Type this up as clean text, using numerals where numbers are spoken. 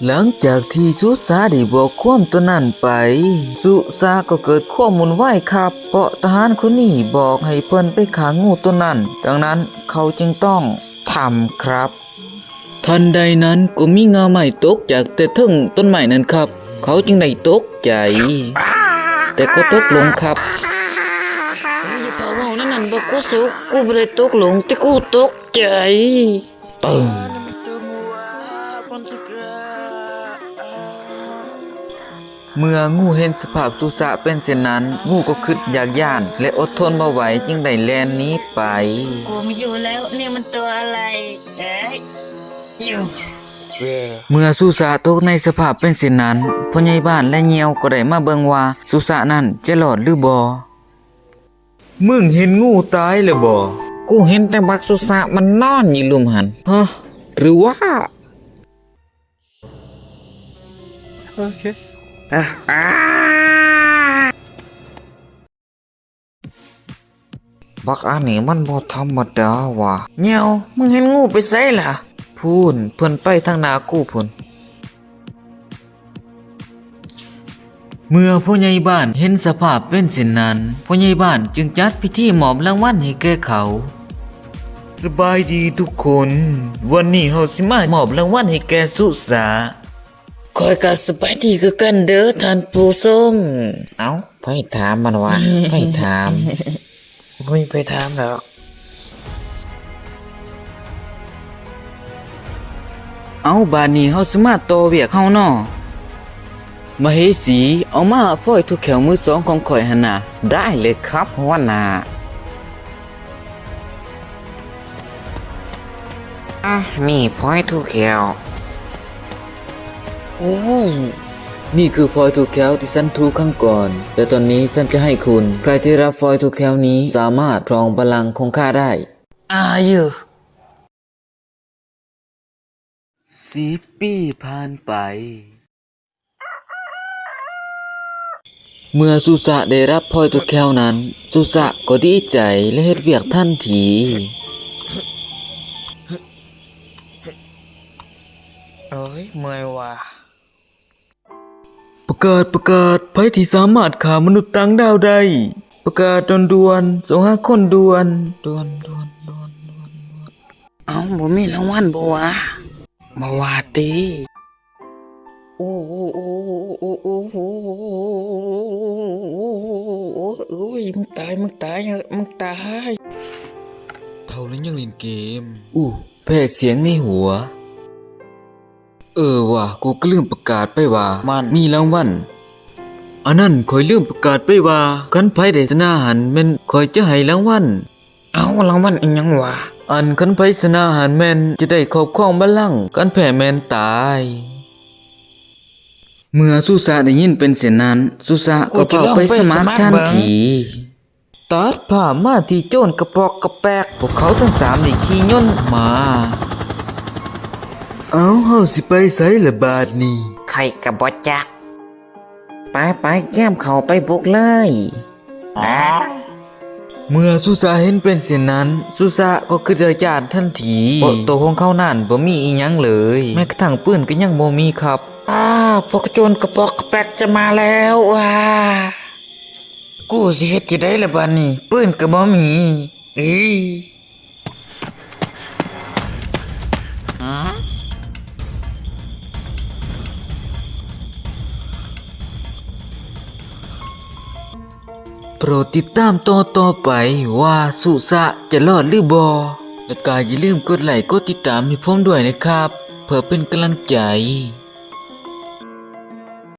หลังจากที่สุสาได้บอกความตัวนั้นไปสุสาก็เกิดข้อมูลไหวครับเพราะทหารคนนี้บอกให้เพิ่นไปขังงูตัวนั้นดังนั้นเขาจึงต้องทำครับทันใดนั้นก็มีเงาไม้ตกจากแต่ทึ่งต้นไม้นั้นครับเขาจึงได้ตกใจแต่ก็ตกลงครับอย่าพาว่านั่นบอกกูสุกกูไม่ได้ตกหลงแต่กูตกใจตึงเมื่องูเห็นสภาพสุสะเป็นเช่นนั้นงูก็คิดอยากย่านและอดทนบ่ไหวจึงได้แล่นหนีไปกูไม่อยู่แล้วเนี่ยมันตัวอะไรเอ๊ะอยู่เมื่อสุสะตกในสภาพเป็นเช่นนั้นพ่อใหญ่บ้านและเหยี่ยวก็ได้มาเบิ่งว่าสุสะนั้นจะรอดหรือบ่มึงเห็นงูตายหรือบ่กูเห็นแต่บักสุสะมันนอนอยู่ลุมหันฮะหรือว่าโอเคบักอันนี้มันบ่ธรรมดาว่ะเหยี่ยวมึงเห็นงูไปไสล่ะพูนเพิ่นไปทางหน้ากูพุ่นเมื่อผู้ใหญ่บ้านเห็นสภาพเป็นเช่นนั้นผู้ใหญ่บ้านจึงจัดพิธีมอบรางวัลให้แก่เขาสบายดีทุกคนวันนี้เฮาสิมามอบรางวัลให้แก่สุสาคอยก็สบายดีคือกันเด้อท่านผู้ชมเอ้าไผถามมันว่าไผถามไม่ไปถามหรอกเอาบาดนี้เฮาสิมาต่อเวียกเฮาน้อมเหสีเอามาฝอยทุกแขวมือสองของข่อยหั่นน่ะได้เลยครับหัวหน้านี่พอยทุกแขวโอ้นี่คือฟอยถูกแคลที่ฉันถูกครั้งก่อนแต่ตอนนี้ฉันจะให้คุณใครที่รับฟอยถูกแคลนี้สามารถครองบัลลังก์ของข้าได้อยู่10 ปีผ่านไปเมื่อสุสะได้รับพลอยถูกแคลนั้นสุสะก็ดีใจและเฮ็ดเวียกทันทีโอ้ยเมื่อยว่ะประกาศไผที่สามารถฆ่ามนุษย์ต่างดาวได้ประกาศด่วนๆส่งหาคนด่วนเอาบ่มีรางวัลบ่วะบ่ว่าติโอ้ยมึงตายเท่านั้นยังเล่นเกมแพ้เสียงในหัวว่ะกูก็ลืมประกาศไปว่ามันมีรางวัลอันนั้นข่อยลืมประกาศไปว่าคันไผได้ชนะหันแม่นข่อยจะให้รางวัลเอารางวัลอีหยังวะอันคันไผชนะหันแม่นจะได้ครอบครองบัลลังก์คันแพ้แม่นตายเมื่อสุสะได้ยินเป็นเช่นนั้นสุสะก็เข้าไปสมัครทันทีตัดภาพมาที่โจรกระปอกกระแปกพวกเขาทั้ง3ได้ขี่ยนต์มาเอาเฮาสิไปไสละบาดนี้ใครกะบ่จักไปแก้มเขาไปบุกเลยเมื่อสุสาเห็นเป็นเช่นนั้นสุสาก็คิดญาติทันทีเพราะตัวของเขานั่นบ่มีอีหยังเลยแม้กระทั่งปืนก็ยังบ่มีครับพวกโจรกระปอกกระแปกจะมาแล้วกูสิเฮ็ดจะได้ละบัดนี้ปืนก็บ่มีโปรดติดตามต่อไปว่าสุสะจะรอดหรือบ่และก็อย่าลืมกดไลค์กดติดตามให้ผมด้วยนะครับเพื่อเป็นกำลังใจ